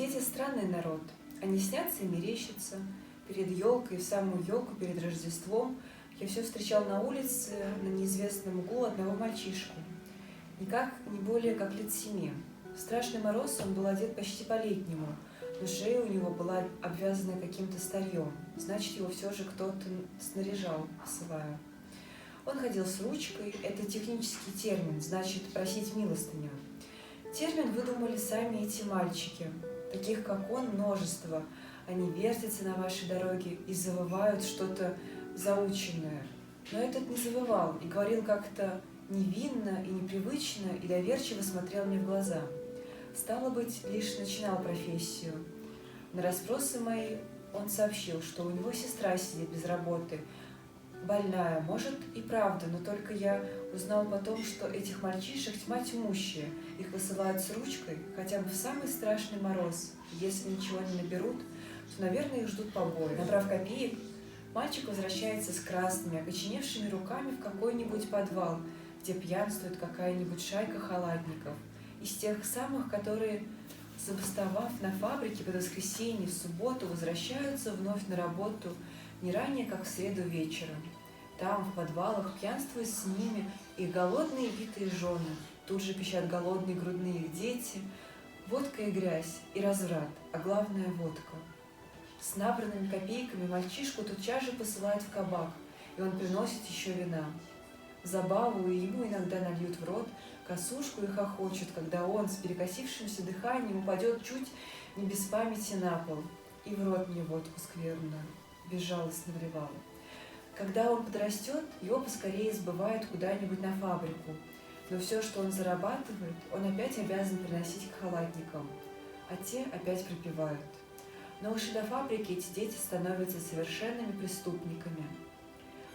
Дети — странный народ. Они снятся и мерещатся. Перед елкой, в самую елку, перед Рождеством я все встречал на улице, на неизвестном углу, одного мальчишку. Никак не более как лет 7. В страшный мороз он был одет почти по-летнему, но шея у него была обвязана каким-то старьем. Значит, его все же кто-то снаряжал, посылая. Он ходил с ручкой, это технический термин, значит просить милостыню. Термин выдумали сами эти мальчики. Таких, как он, множество. Они вертятся на вашей дороге и завывают что-то заученное. Но этот не завывал и говорил как-то невинно и непривычно, и доверчиво смотрел мне в глаза. Стало быть, лишь начинал профессию. На расспросы мои он сообщил, что у него сестра сидит без работы, больная, может и правда, но только я узнал потом, что этих мальчишек тьма тьмущая, их высылают с ручкой хотя бы в самый страшный мороз. Если ничего не наберут, то, наверное, их ждут побои. Набрав копеек, мальчик возвращается с красными, окоченевшими руками в какой-нибудь подвал, где пьянствует какая-нибудь шайка халатников, из тех самых, которые, забастовав на фабрике под воскресенье, в субботу, возвращаются вновь на работу не ранее, как в среду вечером. Там, в подвалах, пьянствуют с ними их голодные битые жены, тут же пищат голодные грудные их дети, водка и грязь, и разврат, а главное — водка. С набранными копейками мальчишку тотчас же посылают в кабак, и он приносит еще вина. Забаву и ему иногда нальют в рот косушку и хохочут, когда он с перекосившимся дыханием упадет чуть не без памяти на пол. И в рот мне водку скверную, безжалостно вливала. Когда он подрастет, его поскорее сбывают куда-нибудь на фабрику, но все, что он зарабатывает, он опять обязан приносить к халатникам, а те опять пропивают. Но уж и до фабрики эти дети становятся совершенными преступниками.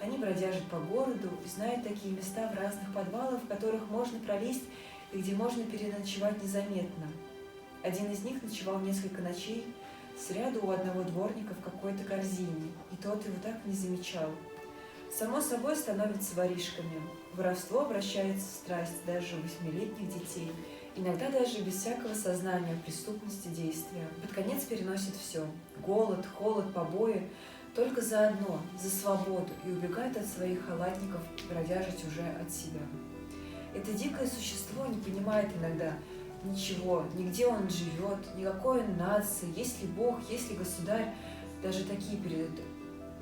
Они бродяжат по городу и знают такие места в разных подвалах, в которых можно пролезть и где можно переночевать незаметно. Один из них ночевал несколько ночей сряду у одного дворника в какой-то корзине, и тот его так не замечал. Само собой становятся воришками. Воровство обращается в страсть даже у 8-летних детей, иногда даже без всякого сознания преступности действия. Под конец переносит все – голод, холод, побои – только за одно, за свободу, и убегают от своих халатников бродяжить уже от себя. Это дикое существо не понимает иногда ничего, нигде он живет, никакой он нации, есть ли Бог, есть ли государь, даже такие передают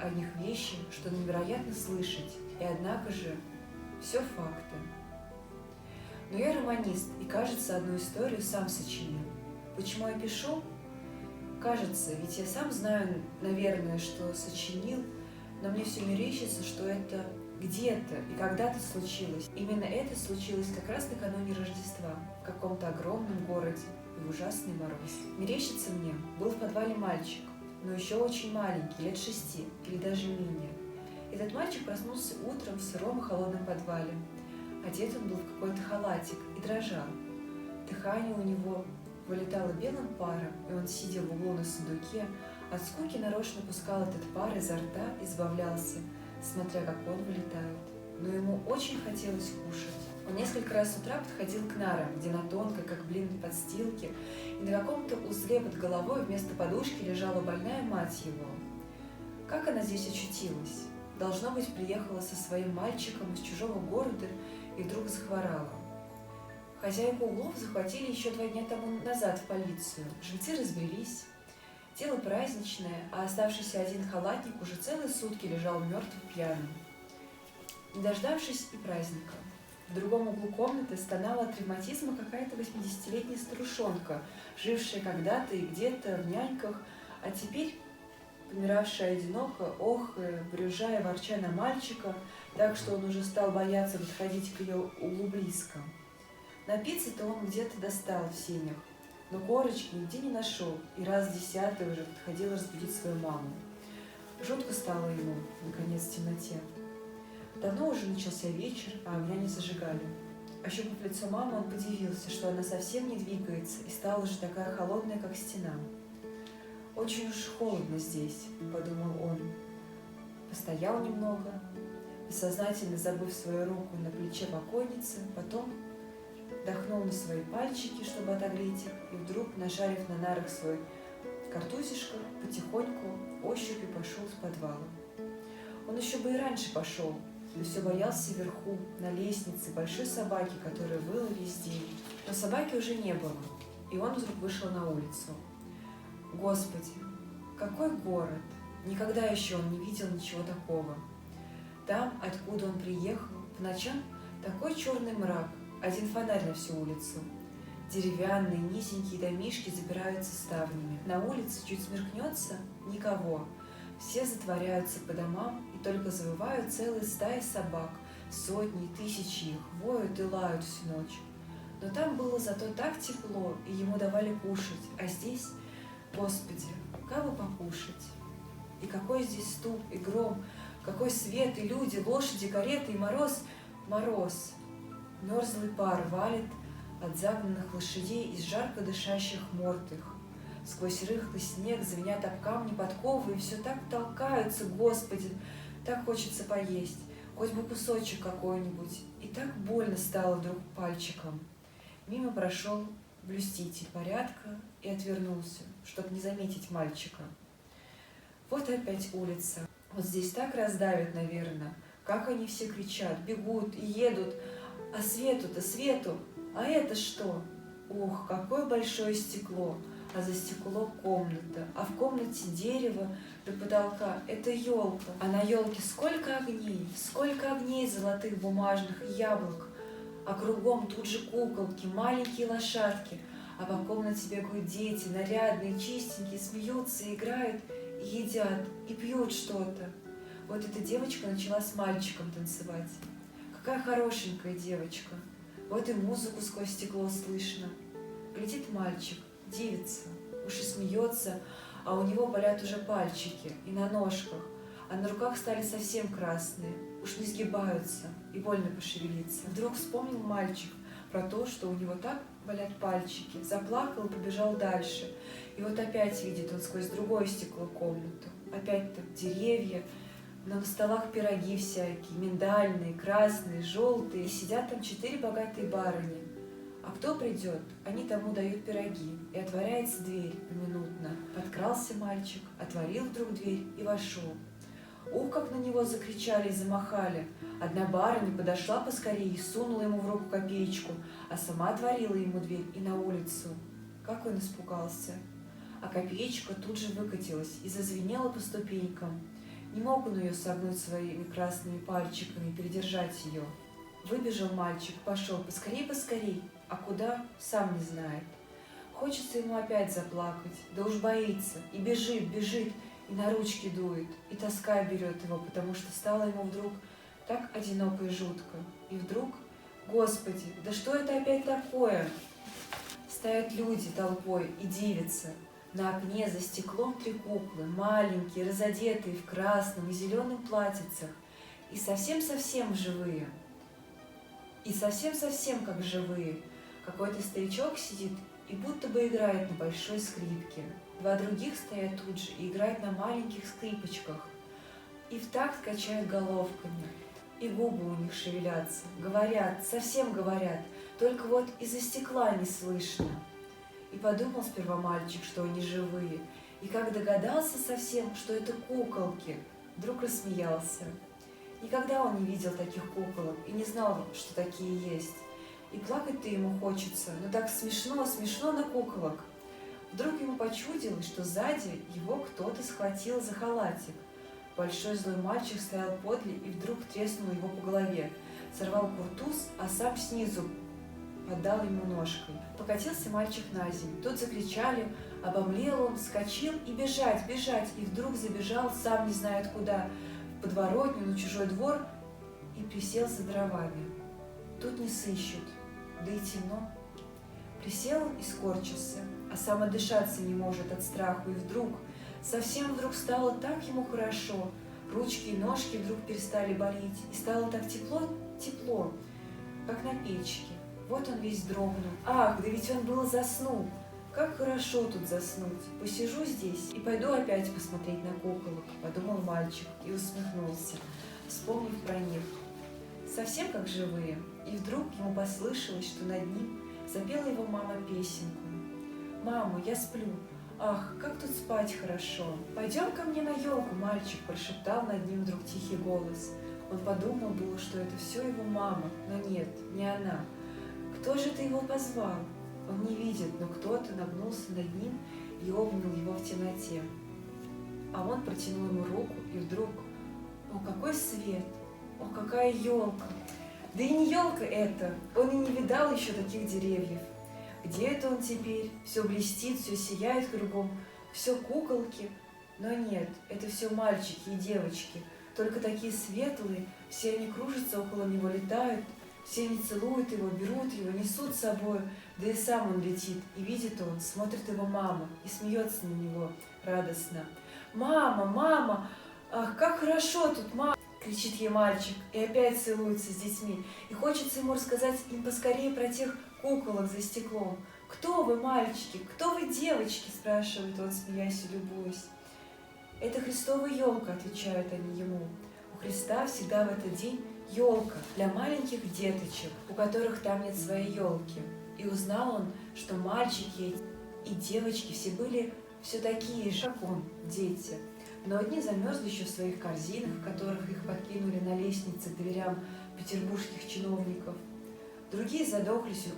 о них вещи, что невероятно слышать, и однако же все факты. Но я романист, и, кажется, одну историю сам сочинил. Почему я пишу? Кажется, ведь я сам знаю, наверное, что сочинил, но мне все мерещится, что это где-то и когда-то случилось. Именно это случилось как раз накануне Рождества, в каком-то огромном городе и в ужасный мороз. Мерещится мне, был в подвале мальчик, но еще очень маленький, лет 6 или даже менее. Этот мальчик проснулся утром в сыром и холодном подвале. Одет он был в какой-то халатик и дрожал. Дыхание у него вылетало белым паром, и он, сидя в углу на сундуке, от скуки нарочно пускал этот пар изо рта и избавлялся, смотря как он вылетает. Но ему очень хотелось кушать. Он несколько раз с утра подходил к нарам, где на тонкой, как блин, подстилке, и на каком-то узле под головой вместо подушки лежала больная мать его. Как она здесь очутилась? Должно быть, приехала со своим мальчиком из чужого города и вдруг захворала. Хозяйку углов захватили еще 2 дня тому назад в полицию. Жильцы разбрелись. Дело праздничное, а оставшийся один халатник уже целые сутки лежал мертвым пьяным, не дождавшись и праздника. В другом углу комнаты стонала от ревматизма какая-то 80-летняя старушонка, жившая когда-то и где-то в няньках, а теперь помиравшая одиноко, охая, брюзжая, ворча на мальчика, так что он уже стал бояться подходить к ее углу близко. Напиться-то он где-то достал в сенях, но корочки нигде не нашел, и раз 10-й уже подходил разбудить свою маму. Жутко стало ему, наконец, в темноте. Давно уже начался вечер, а огня не зажигали. Ощупав лицо мамы, он подивился, что она совсем не двигается и стала уже такая холодная, как стена. «Очень уж холодно здесь», — подумал он. Постоял немного, бессознательно забыв свою руку на плече покойницы, потом дохнул на свои пальчики, чтобы отогреть их, и вдруг, нашарив на нарах свой картузишко, потихоньку ощупью пошел с подвала. Он еще бы и раньше пошел, но все боялся вверху, на лестнице, большой собаки, которая выла весь день. Но собаки уже не было, и он вдруг вышел на улицу. Господи, какой город! Никогда еще он не видел ничего такого. Там, откуда он приехал, по ночам такой черный мрак, один фонарь на всю улицу. Деревянные, низенькие домишки запираются ставнями. На улице чуть смеркнется — никого. Все затворяются по домам, и только завывают целые стаи собак, сотни, тысячи их, воют и лают всю ночь. Но там было зато так тепло, и ему давали кушать, а здесь, Господи, как бы покушать? И какой здесь стук и гром, какой свет и люди, лошади, кареты и мороз, мороз. Мерзлый пар валит от загнанных лошадей из жарко дышащих морд их. Сквозь рыхлый снег звенят об камни подковы, и все так толкаются, Господи, так хочется поесть, хоть бы кусочек какой-нибудь, и так больно стало вдруг пальчиком. Мимо прошел блюститель порядка и отвернулся, чтобы не заметить мальчика. Вот опять улица. Вот здесь так раздавят, наверное. Как они все кричат, бегут и едут. А свету-то, свету! А это что? Ух, какое большое стекло! А за стекло комната, а в комнате дерево до потолка. Это елка. А на елке сколько огней золотых бумажных и яблок. А кругом тут же куколки, маленькие лошадки. А по комнате бегают дети, нарядные, чистенькие, смеются, играют и едят, и пьют что-то. Вот эта девочка начала с мальчиком танцевать. Какая хорошенькая девочка. Вот и музыку сквозь стекло слышно. Глядит мальчик, дивится, уж и смеется, а у него болят уже пальчики и на ножках, а на руках стали совсем красные, уж не сгибаются и больно пошевелиться. Вдруг вспомнил мальчик про то, что у него так болят пальчики, заплакал и побежал дальше. И вот опять видит он сквозь другое стекло комнату. Опять-то деревья, но на столах пироги всякие, миндальные, красные, желтые. И сидят там 4 богатые барыни. А кто придет, они тому дают пироги. И отворяется дверь поминутно. Подкрался мальчик, отворил вдруг дверь и вошел. Ух, как на него закричали и замахали. Одна барыня подошла поскорее и сунула ему в руку копеечку, а сама отворила ему дверь и на улицу. Как он испугался. А копеечка тут же выкатилась и зазвенела по ступенькам. Не мог он ее согнуть своими красными пальчиками, передержать ее. Выбежал мальчик, пошел поскорей, а куда — сам не знает. Хочется ему опять заплакать, да уж боится, и бежит, и на ручки дует, и тоска берет его, потому что стало ему вдруг так одиноко и жутко. И вдруг, Господи, да что это опять такое? Стоят люди толпой и дивятся. На окне за стеклом 3 куклы, маленькие, разодетые в красном и зеленом платьицах, и совсем-совсем живые. И совсем-совсем как живые. Какой-то старичок сидит и будто бы играет на большой скрипке. 2 других стоят тут же и играют на маленьких скрипочках. И в такт качают головками. И губы у них шевелятся. Говорят, совсем говорят, только вот из-за стекла не слышно. И подумал сперва мальчик, что они живые. И как догадался совсем, что это куколки, вдруг рассмеялся. Никогда он не видел таких куколок и не знал, что такие есть. И плакать-то ему хочется, но так смешно на куколок. Вдруг ему почудилось, что сзади его кто-то схватил за халатик. Большой злой мальчик стоял подле и вдруг треснул его по голове, сорвал куртуз, а сам снизу поддал ему ножкой. Покатился мальчик на землю. Тут закричали, обомлел он, вскочил и бежать, и вдруг забежал, сам не знает куда, в подворотню, на чужой двор и присел за дровами. Тут не сыщут, да и темно. Присел он и скорчился, а сам отдышаться не может от страху, и вдруг, совсем вдруг стало так ему хорошо, ручки и ножки вдруг перестали болеть, и стало так тепло, как на печке. Вот он весь дрогнул. Ах, да ведь он было заснул. Как хорошо тут заснуть. Посижу здесь и пойду опять посмотреть на куколок, подумал мальчик и усмехнулся, вспомнив про них. Совсем как живые. И вдруг ему послышалось, что над ним запела его мама песенку. «Мама, я сплю. Ах, как тут спать хорошо! Пойдем ко мне на елку, мальчик!» — прошептал над ним вдруг тихий голос. Он подумал было, что это все его мама, но нет, не она. Кто же это его позвал? Он не видит, но кто-то нагнулся над ним и обнял его в темноте. А он протянул ему руку, и вдруг, о, какой свет! О, какая елка! Да и не елка это, он и не видал еще таких деревьев. Где это он теперь? Все блестит, все сияет кругом, все куколки. Но нет, это все мальчики и девочки, только такие светлые, все они кружатся около него, летают, все они целуют его, берут его, несут с собой, да и сам он летит, и видит он, смотрит его мама и смеется на него радостно. «Мама, мама, ах, как хорошо тут, мама!» — кричит ей мальчик, и опять целуется с детьми, и хочется ему рассказать им поскорее про тех куколок за стеклом. «Кто вы, мальчики? Кто вы, девочки?» — спрашивает он, смеясь и любуясь. «Это Христова елка», — отвечают они ему. У Христа всегда в этот день елка для маленьких деточек, у которых там нет своей елки. И узнал он, что мальчики и девочки все были все такие же, как он, дети. Но одни замерзли еще в своих корзинах, в которых их подкинули на лестнице к дверям петербургских чиновников. Другие задохлись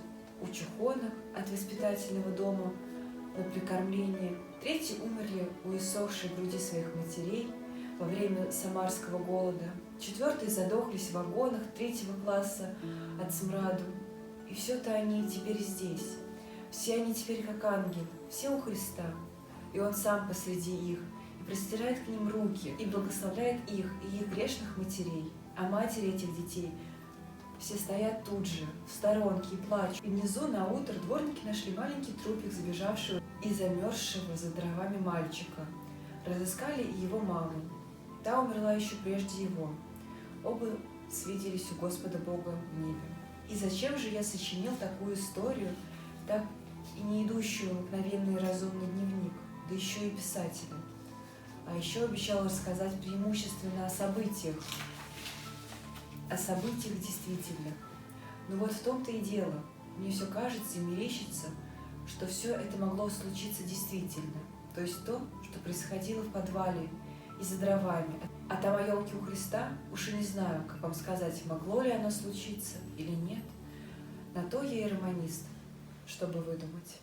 у чухонок от воспитательного дома на прикормление. Третьи умерли у иссохшей груди своих матерей во время самарского голода. Четвертые задохлись в вагонах третьего класса от смраду. И все-то они теперь здесь. Все они теперь как ангелы, все у Христа. И Он сам посреди их, и простирает к ним руки, и благословляет их и их грешных матерей. А матери этих детей все стоят тут же, в сторонке, и плачут. И внизу на утро дворники нашли маленький трупик забежавшего и замерзшего за дровами мальчика. Разыскали и его маму. Та умерла еще прежде его. Оба свиделись у Господа Бога в небе. И зачем же я сочинил такую историю, так и не идущую в обыкновенный разумный дневник, да еще и писателя? А еще обещал рассказать преимущественно о событиях действительных. Но вот в том-то и дело. Мне все кажется и мерещится, что все это могло случиться действительно. То есть то, что происходило в подвале и за дровами. А там о елке у Христа уж и не знаю, как вам сказать, могло ли оно случиться или нет. На то я и романист, чтобы выдумать.